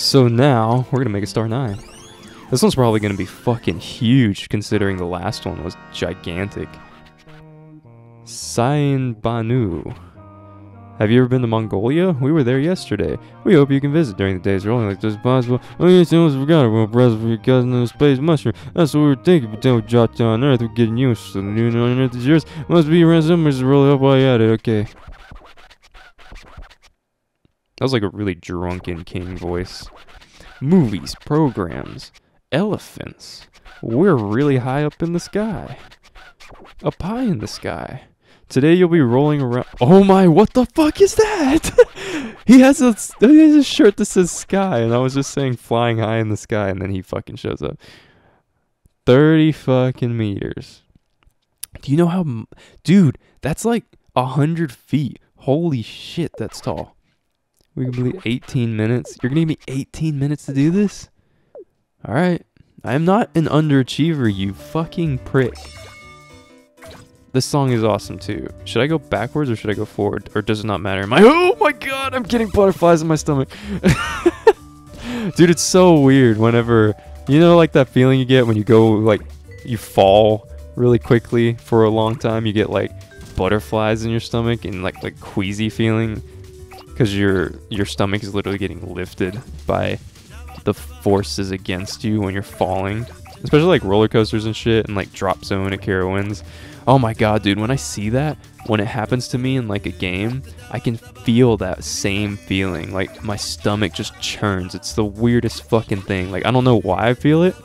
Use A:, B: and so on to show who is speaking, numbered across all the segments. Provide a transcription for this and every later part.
A: So now we're gonna make a star 9. This one's probably gonna be fucking huge considering the last one was gigantic. Sain Banu. Have you ever been to Mongolia? We were there yesterday. We hope you can visit during the days rolling like this as possible. Oh, yes, I almost forgot about present for your cousin in the space mushroom. That's what we were thinking, but then we dropped down on Earth. We're getting used to the new on Earth is yours. Must be around somewhere to roll up while you're at it. Okay. That was like a really drunken king voice. Movies, programs, elephants. We're really high up in the sky. Up high in the sky. Today you'll be rolling around. Oh my, what the fuck is that? He has a shirt that says sky, and I was just saying flying high in the sky, and then he fucking shows up. 30 fucking meters. Do you know how... Dude, that's like 100 feet. Holy shit, that's tall. We can believe 18 minutes. You're gonna give me 18 minutes to do this? Alright. I am not an underachiever, you fucking prick. This song is awesome too. Should I go backwards or should I go forward? Or does it not matter? Oh my god, I'm getting butterflies in my stomach. Dude, it's so weird whenever... You know like that feeling you get when you go, like, you fall really quickly for a long time? You get like butterflies in your stomach and like queasy feeling. Because your stomach is literally getting lifted by the forces against you when you're falling. Especially like roller coasters and shit and like Drop Zone at Carowinds. Oh my god, dude, when I see that, when it happens to me in like a game, I can feel that same feeling. Like my stomach just churns. It's the weirdest fucking thing. Like I don't know why I feel it.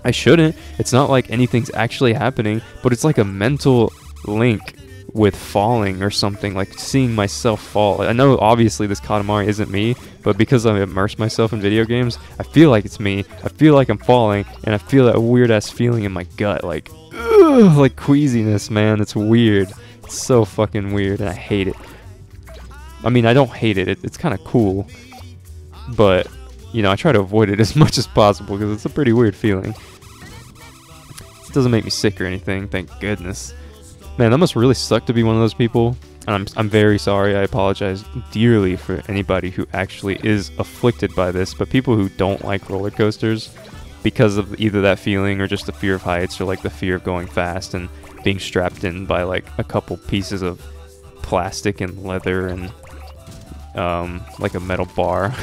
A: I shouldn't. It's not like anything's actually happening, but it's like a mental link with falling or something, like seeing myself fall. I know obviously this Katamari isn't me, but because I immerse myself in video games, I feel like it's me. I feel like I'm falling, and I feel that weird ass feeling in my gut, like, ugh, like queasiness, man. It's weird. It's so fucking weird, and I hate it. I mean, I don't hate it. It's kind of cool, but you know, I try to avoid it as much as possible because it's a pretty weird feeling. It doesn't make me sick or anything, thank goodness. Man, that must really suck to be one of those people. And I'm very sorry. I apologize dearly for anybody who actually is afflicted by this. But people who don't like roller coasters because of either that feeling or just the fear of heights or like the fear of going fast and being strapped in by like a couple pieces of plastic and leather and like a metal bar.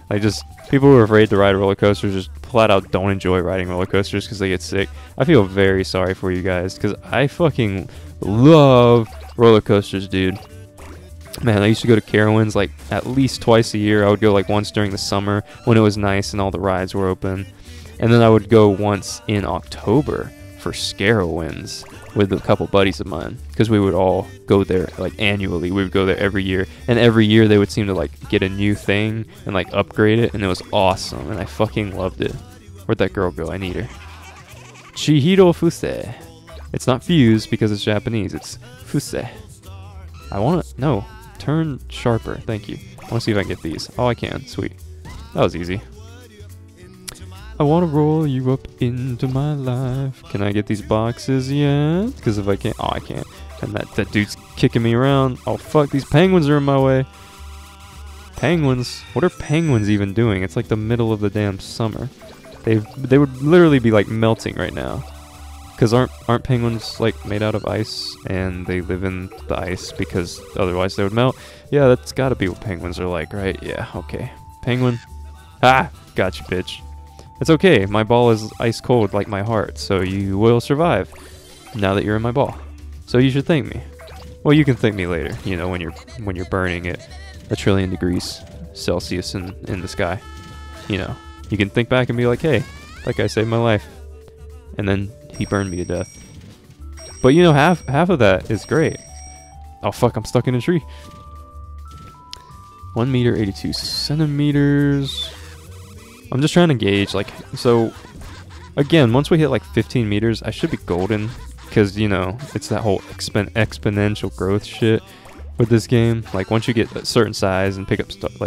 A: Like just people who are afraid to ride roller coasters just flat out don't enjoy riding roller coasters because they get sick. I feel very sorry for you guys because I fucking love roller coasters, dude. Man, I used to go to Carowinds like at least twice a year. I would go like once during the summer when it was nice and all the rides were open. And then I would go once in October for Scarowinds with a couple buddies of mine because we would all go there like annually. We would go there every year, and every year they would seem to like get a new thing and like upgrade it, and it was awesome, and I fucking loved it. Where'd that girl go? I need her. Chihiro Fuse. It's not fuse because it's Japanese. It's Fuse. I want to... No. Turn sharper. Thank you. I want to see if I can get these. Oh, I can. Sweet. That was easy. I want to roll you up into my life. Can I get these boxes yet? Because if I can't... Oh, I can't. And that dude's kicking me around. Oh, fuck. These penguins are in my way. Penguins? What are penguins even doing? It's like the middle of the damn summer. They would literally be like melting right now. Because aren't penguins like made out of ice and they live in the ice because otherwise they would melt? Yeah, that's gotta be what penguins are like, right? Yeah, okay. Penguin. Ah! Gotcha, bitch. It's okay. My ball is ice cold like my heart, so you will survive now that you're in my ball. So you should thank me. Well, you can thank me later, you know, when you're burning at 1 trillion degrees Celsius in the sky. You know, you can think back and be like, hey, that guy saved my life. And then he burned me to death. But you know, half of that is great. Oh fuck, I'm stuck in a tree. 1 meter, 82 centimeters. I'm just trying to gauge, like, so again, once we hit like 15 meters, I should be golden. Because, you know, it's that whole exponential growth shit with this game. Like, once you get a certain size and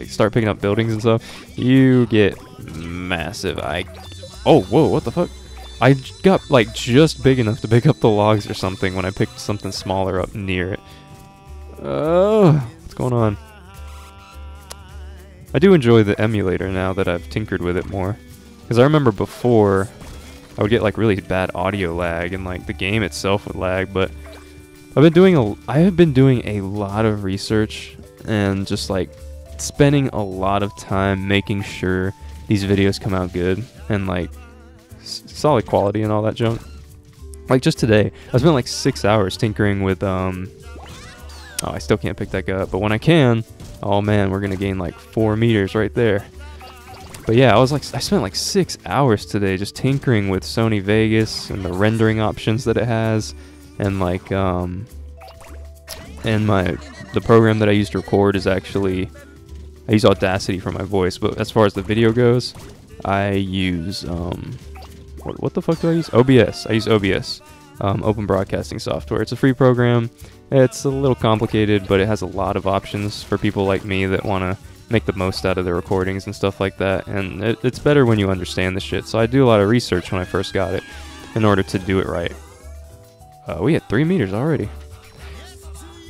A: start picking up buildings and stuff, you get massive. Oh, whoa, what the fuck? I got like just big enough to pick up the logs or something when I picked something smaller up near it. Oh, what's going on? I do enjoy the emulator now that I've tinkered with it more. Because I remember before, I would get like really bad audio lag and like the game itself would lag, but I have been doing a lot of research and just like spending a lot of time making sure these videos come out good and like solid quality and all that junk. Like just today, I spent like 6 hours tinkering with oh, I still can't pick that guy up, but when I can, oh man, we're gonna gain like 4 meters right there. But yeah, I spent like 6 hours today just tinkering with Sony Vegas and the rendering options that it has, and like and the program that I use to record is actually, I use Audacity for my voice, but as far as the video goes, I use what the fuck do I use? OBS. I use OBS, Open Broadcasting Software. It's a free program. It's a little complicated, but it has a lot of options for people like me that want to make the most out of their recordings and stuff like that, and it's better when you understand the shit. So I do a lot of research when I first got it in order to do it right. We had 3 meters already.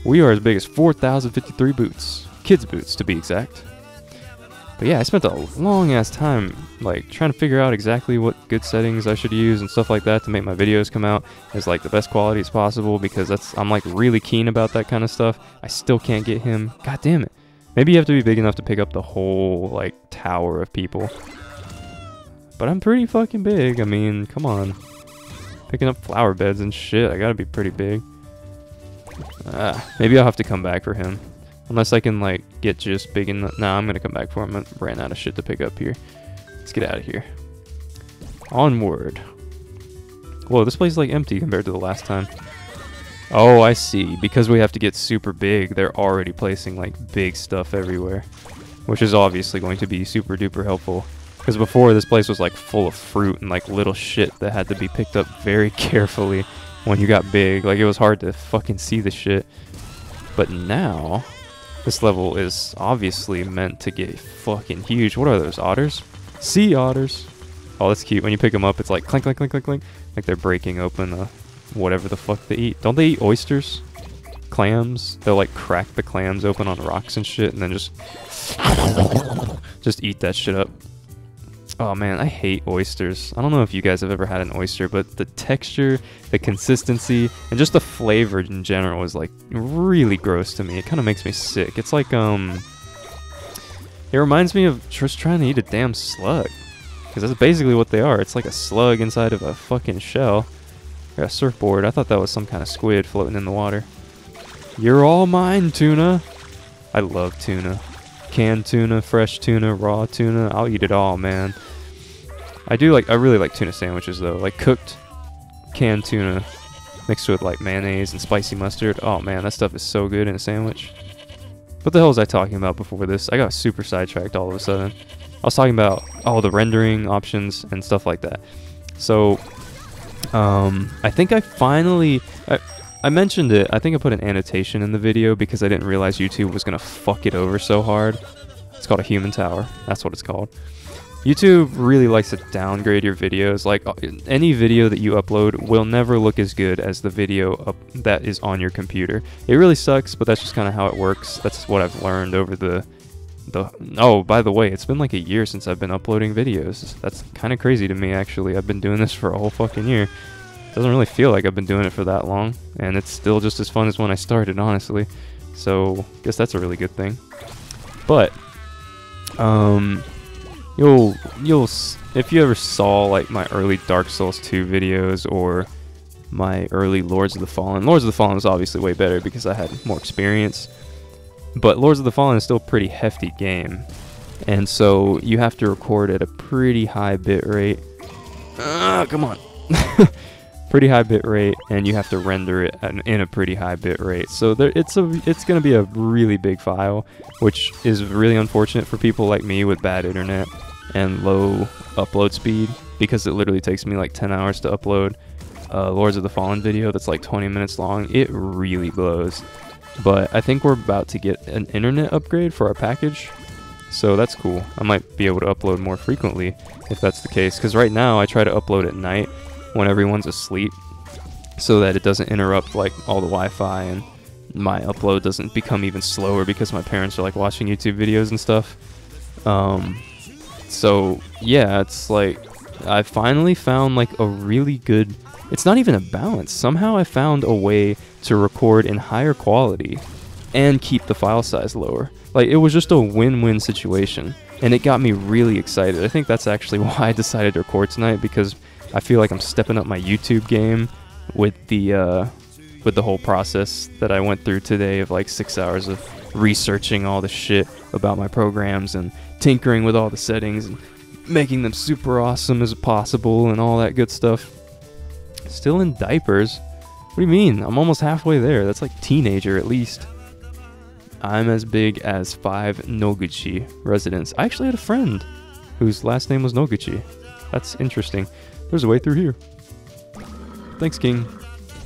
A: We are as big as 4,053 boots. Kids boots, to be exact. But yeah, I spent a long ass time like trying to figure out exactly what good settings I should use and stuff like that to make my videos come out as like the best quality as possible, because I'm like really keen about that kind of stuff. I still can't get him. God damn it. Maybe you have to be big enough to pick up the whole like tower of people. But I'm pretty fucking big. I mean, come on. Picking up flower beds and shit. I gotta be pretty big. Maybe I'll have to come back for him. Unless I can like get just big enough. Nah, I'm gonna come back for him. I ran out of shit to pick up here. Let's get out of here. Onward. Whoa, this place is like empty compared to the last time. Oh, I see. Because we have to get super big, they're already placing like big stuff everywhere, which is obviously going to be super duper helpful. Because before, this place was like full of fruit and like little shit that had to be picked up very carefully when you got big. Like it was hard to fucking see the shit. But now, this level is obviously meant to get fucking huge. What are those, otters? Sea otters. Oh, that's cute. When you pick them up, it's like clink, clink, clink, clink, clink. Like they're breaking open whatever the fuck they eat. Don't they eat oysters? Clams? They'll like crack the clams open on rocks and shit and then just eat that shit up. Oh man, I hate oysters. I don't know if you guys have ever had an oyster, but the texture, the consistency, and just the flavor in general is like really gross to me. It kind of makes me sick. It's like, it reminds me of just trying to eat a damn slug. Because that's basically what they are. It's like a slug inside of a fucking shell. I got a surfboard. I thought that was some kind of squid floating in the water. You're all mine, tuna. I love tuna. Canned tuna, fresh tuna, raw tuna. I'll eat it all, man. I really like tuna sandwiches though. Like cooked canned tuna mixed with like mayonnaise and spicy mustard. Oh man, that stuff is so good in a sandwich. What the hell was I talking about before this? I got super sidetracked all of a sudden. I was talking about the rendering options and stuff like that. So I think I finally I mentioned it. I think I put an annotation in the video because I didn't realize YouTube was gonna fuck it over so hard. It's called a human tower. That's what it's called. YouTube really likes to downgrade your videos. Like any video that you upload will never look as good as the video that is on your computer. It really sucks, but that's just kind of how it works. That's what I've learned over oh, by the way, it's been like a year since I've been uploading videos. That's kind of crazy to me, actually. I've been doing this for a whole fucking year. Doesn't really feel like I've been doing it for that long, and it's still just as fun as when I started, honestly. So, I guess that's a really good thing. But, if you ever saw like my early Dark Souls 2 videos or my early Lords of the Fallen was obviously way better because I had more experience. But Lords of the Fallen is still a pretty hefty game, and so you have to record at a pretty high bit rate. Come on. Pretty high bit rate, and you have to render it in a pretty high bit rate. So it's going to be a really big file, which is really unfortunate for people like me with bad internet and low upload speed, because it literally takes me like 10 hours to upload a Lords of the Fallen video that's like 20 minutes long. It really blows. But I think we're about to get an internet upgrade for our package, so that's cool. I might be able to upload more frequently if that's the case, because right now I try to upload at night when everyone's asleep so that it doesn't interrupt like all the Wi-Fi and my upload doesn't become even slower because my parents are like watching YouTube videos and stuff. So yeah, it's like I finally found like a really good, it's not even a balance. Somehow I found a way to record in higher quality and keep the file size lower. Like, it was just a win-win situation, and it got me really excited. I think that's actually why I decided to record tonight, because I feel like I'm stepping up my YouTube game with the whole process that I went through today of like 6 hours of researching all the shit about my programs and tinkering with all the settings and making them super awesome as possible and all that good stuff. Still in diapers? What do you mean? I'm almost halfway there. That's like teenager at least. I'm as big as 5 Noguchi residents. I actually had a friend whose last name was Noguchi. That's interesting. There's a way through here. Thanks, King.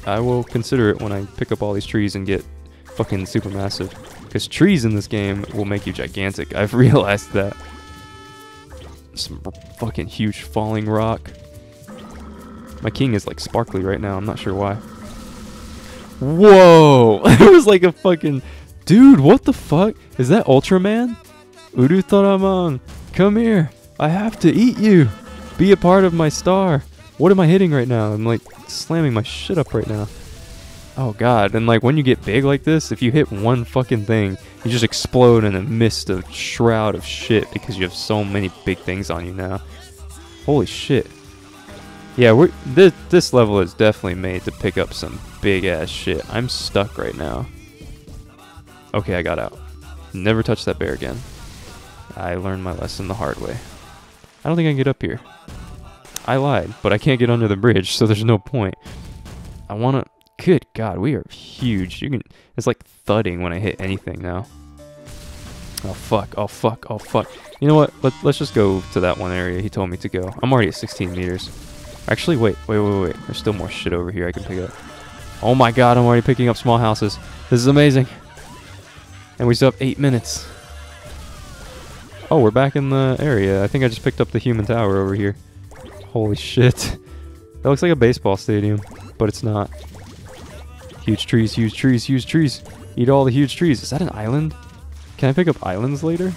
A: I will consider it when I pick up all these trees and get fucking super massive. Because trees in this game will make you gigantic. I've realized that. Some fucking huge falling rock. My king is like sparkly right now. I'm not sure why. Whoa! It was like a fucking... Dude, what the fuck? Is that Ultraman? Urutoraman, come here. I have to eat you. Be a part of my star. What am I hitting right now? I'm like slamming my shit up right now. Oh god, and like when you get big like this, if you hit one fucking thing, you just explode in a mist of shroud of shit because you have so many big things on you now. Holy shit. Yeah, this level is definitely made to pick up some big ass shit. I'm stuck right now. Okay, I got out. Never touch that bear again. I learned my lesson the hard way. I don't think I can get up here. I lied, but I can't get under the bridge, so there's no point. I wanna... Good God, we are huge. You can... It's like thudding when I hit anything now. Oh fuck, oh fuck, oh fuck. You know what? Let's just go to that one area he told me to go. I'm already at 16 meters. Actually, wait. There's still more shit over here I can pick up. Oh my god, I'm already picking up small houses. This is amazing. And we still have 8 minutes. Oh, we're back in the area. I think I just picked up the human tower over here. Holy shit. That looks like a baseball stadium, but it's not. Huge trees, huge trees, huge trees. Eat all the huge trees. Is that an island? Can I pick up islands later?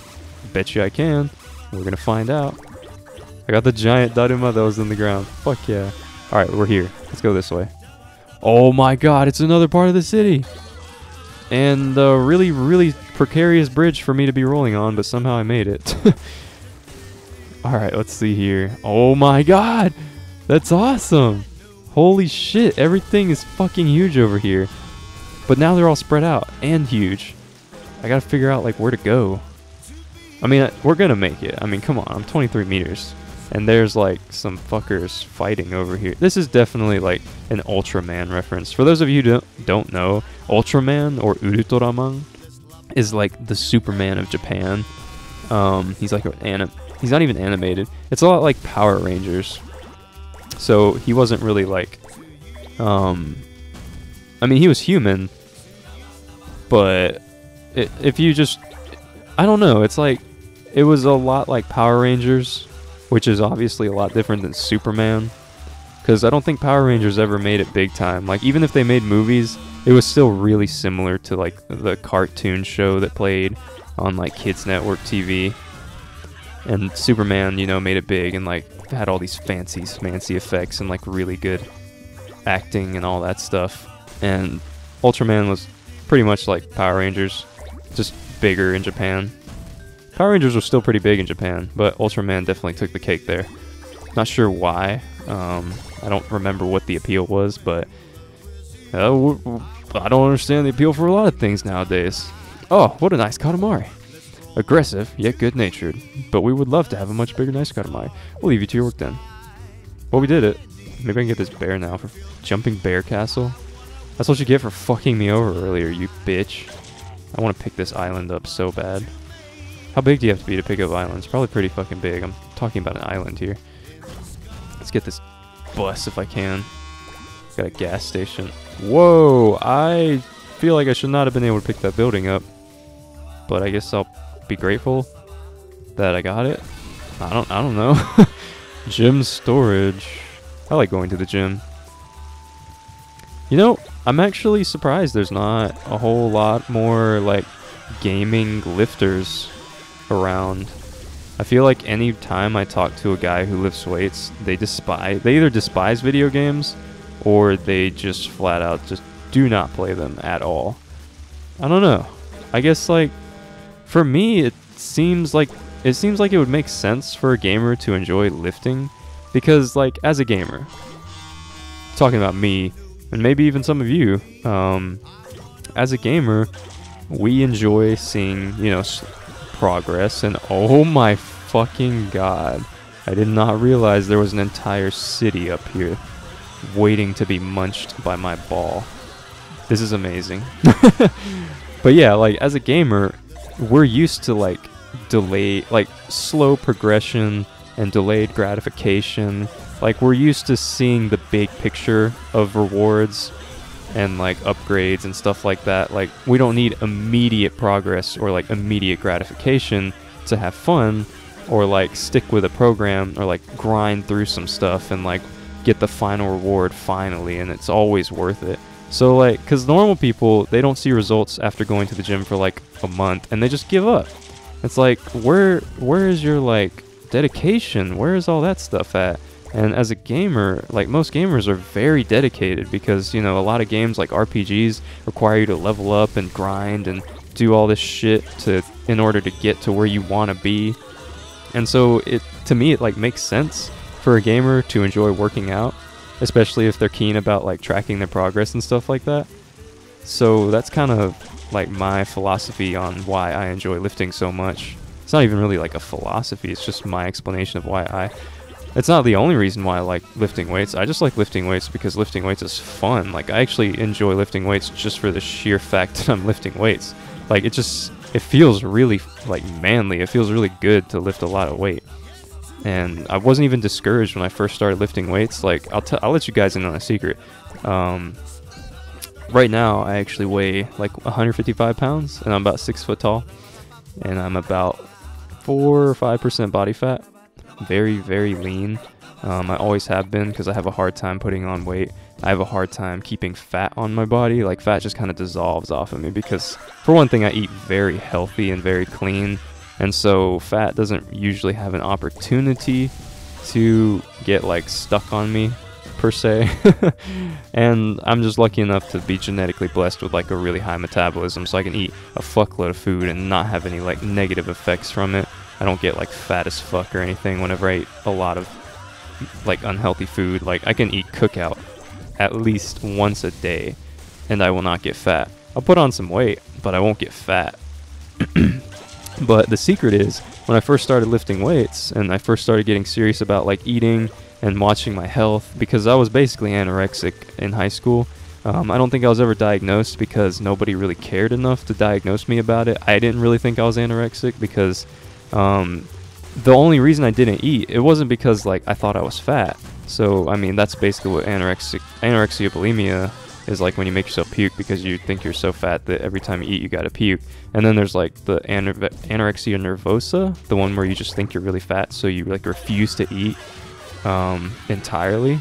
A: Bet you I can. We're gonna find out. I got the giant Daruma that was in the ground. Fuck yeah. Alright, we're here. Let's go this way. Oh my god, it's another part of the city. And a really, really precarious bridge for me to be rolling on, but somehow I made it. Alright, let's see here. Oh my god! That's awesome! Holy shit, everything is fucking huge over here. But now they're all spread out and huge. I gotta figure out like where to go. I mean, we're gonna make it. I mean, come on, I'm 23 meters. And there's like some fuckers fighting over here. This is definitely like an Ultraman reference. For those of you who don't know, Ultraman or Urutoraman is like the Superman of Japan. He's like he's not even animated. It's a lot like Power Rangers. So he wasn't really like I mean, he was human, but if you just, I don't know, it's like it was a lot like Power Rangers, which is obviously a lot different than Superman, because I don't think Power Rangers ever made it big time. Like, even if they made movies, it was still really similar to like the cartoon show that played on like Kids Network TV. And Superman, you know, made it big and like had all these fancy effects and like really good acting and all that stuff. And Ultraman was pretty much like Power Rangers, just bigger in Japan. Power Rangers were still pretty big in Japan, but Ultraman definitely took the cake there. Not sure why. I don't remember what the appeal was, but I don't understand the appeal for a lot of things nowadays. Oh, what a nice Katamari. Aggressive, yet good-natured. But we would love to have a much bigger, nice Katamari. We'll leave you to your work then. Well, we did it. Maybe I can get this bear now for jumping bear castle. That's what you get for fucking me over earlier, you bitch. I want to pick this island up so bad. How big do you have to be to pick up islands? Probably pretty fucking big. I'm talking about an island here. Let's get this bus if I can. Got a gas station. Whoa! I feel like I should not have been able to pick that building up. But I guess I'll be grateful that I got it. I don't know. Gym storage. I like going to the gym. You know, I'm actually surprised there's not a whole lot more like gaming lifters around. I feel like any time I talk to a guy who lifts weights, they either despise video games or they just flat out just do not play them at all. I don't know. I guess like for me it seems like it would make sense for a gamer to enjoy lifting, because like as a gamer, talking about me and maybe even some of you, as a gamer, we enjoy seeing, progress. And oh my fucking god, I did not realize there was an entire city up here waiting to be munched by my ball. This is amazing. But yeah, like as a gamer, we're used to like slow progression and delayed gratification. Like we're used to seeing the big picture of rewards and like upgrades and stuff like that. Like we don't need immediate progress or like immediate gratification to have fun, or like stick with a program, or like grind through some stuff and like get the final reward finally, and it's always worth it. So like, because normal people, they don't see results after going to the gym for like a month and they just give up. It's like, where is your like dedication? Where is all that stuff at? And as a gamer, like most gamers are very dedicated, because, a lot of games like RPGs require you to level up and grind and do all this shit in order to get to where you want to be. And so to me, it like makes sense for a gamer to enjoy working out, especially if they're keen about like tracking their progress and stuff like that. So that's kind of like my philosophy on why I enjoy lifting so much. It's not even really like a philosophy, it's just my explanation of why it's not the only reason why I like lifting weights. I just like lifting weights because lifting weights is fun. Like I actually enjoy lifting weights just for the sheer fact that I'm lifting weights. Like it feels really like manly. It feels really good to lift a lot of weight. And I wasn't even discouraged when I first started lifting weights. Like I'll let you guys in on a secret. Right now I actually weigh like 155 pounds and I'm about 6 foot tall, and I'm about 4 or 5% body fat. Very, very lean. I always have been, because I have a hard time putting on weight. I have a hard time keeping fat on my body. Like fat just kind of dissolves off of me, because for one thing, I eat very healthy and very clean, and so fat doesn't usually have an opportunity to get like stuck on me per se. And I'm just lucky enough to be genetically blessed with like a really high metabolism, so I can eat a fuckload of food and not have any like negative effects from it. I don't get like fat as fuck or anything whenever I eat a lot of like unhealthy food. Like I can eat cookout at least once a day and I will not get fat. I'll put on some weight, but I won't get fat. But the secret is, when I first started lifting weights and I first started getting serious about like eating and watching my health, because I was basically anorexic in high school. I don't think I was ever diagnosed because nobody really cared enough to diagnose me about it. I didn't really think I was anorexic because the only reason I didn't eat, it wasn't because like I thought I was fat. So I mean, that's basically what anorexia bulimia is like, when you make yourself puke because you think you're so fat that every time you eat you gotta puke. And then there's like the anorexia nervosa, the one where you just think you're really fat, so you like refuse to eat entirely.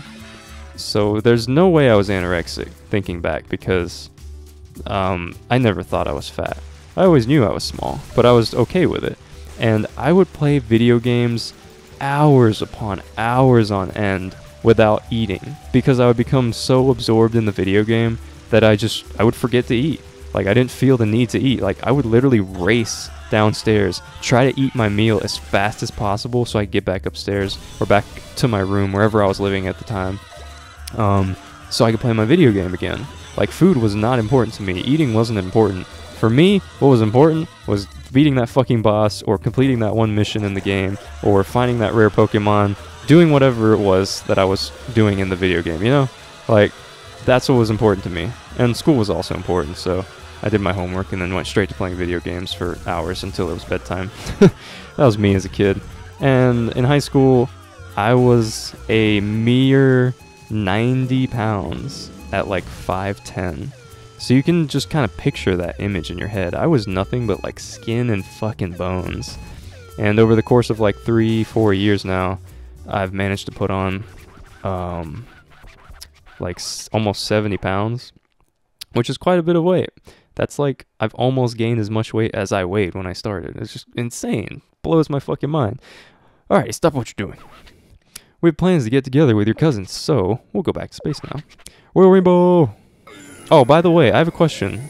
A: So there's no way I was anorexic, thinking back, because I never thought I was fat. I always knew I was small, but I was okay with it. And I would play video games hours upon hours on end without eating, because I would become so absorbed in the video game that I would forget to eat. Like I didn't feel the need to eat. Like I would literally race downstairs, try to eat my meal as fast as possible so I could get back upstairs or back to my room, wherever I was living at the time, so I could play my video game again. Like food was not important to me. Eating wasn't important. For me, what was important was beating that fucking boss, or completing that one mission in the game, or finding that rare Pokemon, doing whatever it was that I was doing in the video game, Like, that's what was important to me. And school was also important, so I did my homework and then went straight to playing video games for hours until it was bedtime. That was me as a kid. And in high school, I was a mere 90 pounds at like 5'10". So you can just kind of picture that image in your head. I was nothing but like skin and fucking bones. And over the course of like 3-4 years now, I've managed to put on like almost 70 pounds, which is quite a bit of weight. That's like, I've almost gained as much weight as I weighed when I started. It's just insane. Blows my fucking mind. Alright, stop what you're doing. We have plans to get together with your cousins, so we'll go back to space now. Royal Rainbow! Oh, by the way, I have a question.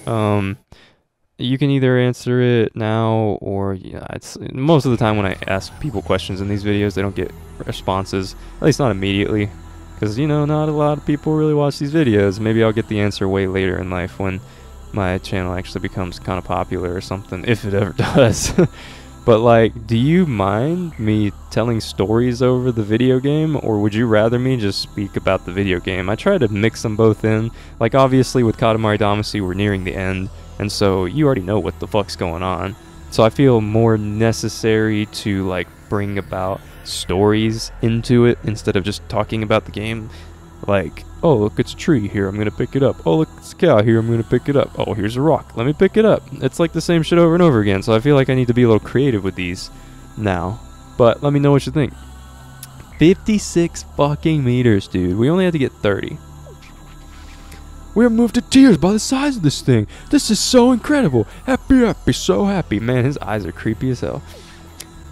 A: You can either answer it now or, yeah, it's most of the time when I ask people questions in these videos, they don't get responses, at least not immediately, because, you know, not a lot of people really watch these videos. Maybe I'll get the answer way later in life when my channel actually becomes kind of popular or something, if it ever does. But, like, do you mind me telling stories over the video game, or would you rather me just speak about the video game? I try to mix them both in. Like, obviously with Katamari Damacy, we're nearing the end, and so you already know what the fuck's going on. So I feel more necessary to, like, bring about stories into it instead of just talking about the game. Like, oh, look, it's a tree here, I'm gonna pick it up. Oh, look, it's a cow here, I'm gonna pick it up. Oh, here's a rock, let me pick it up. It's like the same shit over and over again, so I feel like I need to be a little creative with these now. But let me know what you think. 56 fucking meters, dude. We only had to get 30. We are moved to tears by the size of this thing. This is so incredible. Happy, so happy. Man, his eyes are creepy as hell.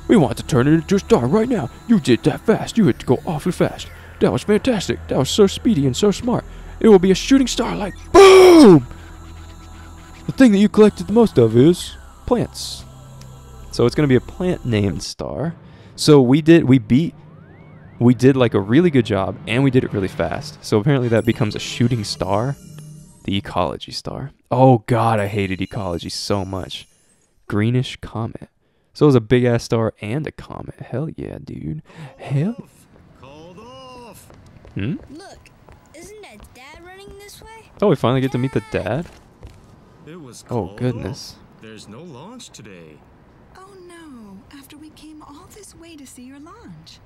A: We want to turn it into a star right now. You did that fast. You had to go awfully fast. That was fantastic. That was so speedy and so smart. It will be a shooting star like BOOM! The thing that you collected the most of is plants. So it's going to be a plant-named star. So we did like a really good job, and we did it really fast. So apparently that becomes a shooting star. The ecology star. Oh god, I hated ecology so much. Greenish comet. So it was a big-ass star and a comet. Hell yeah, dude. Hell. Hmm?
B: Look, isn't that Dad running this way?
A: Oh, we finally get to meet the dad?
C: It was
A: Oh,
C: called
A: goodness.
C: off. There's no launch today.
D: Oh no, after we came all this way to see your launch.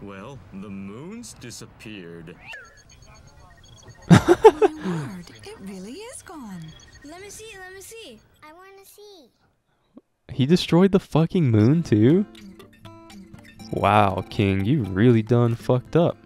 C: Well, the moon's disappeared.
D: My word, it really is gone.
B: Let me see, let me see.
E: I want to see.
A: He destroyed the fucking moon, too? Wow, King, you really done fucked up.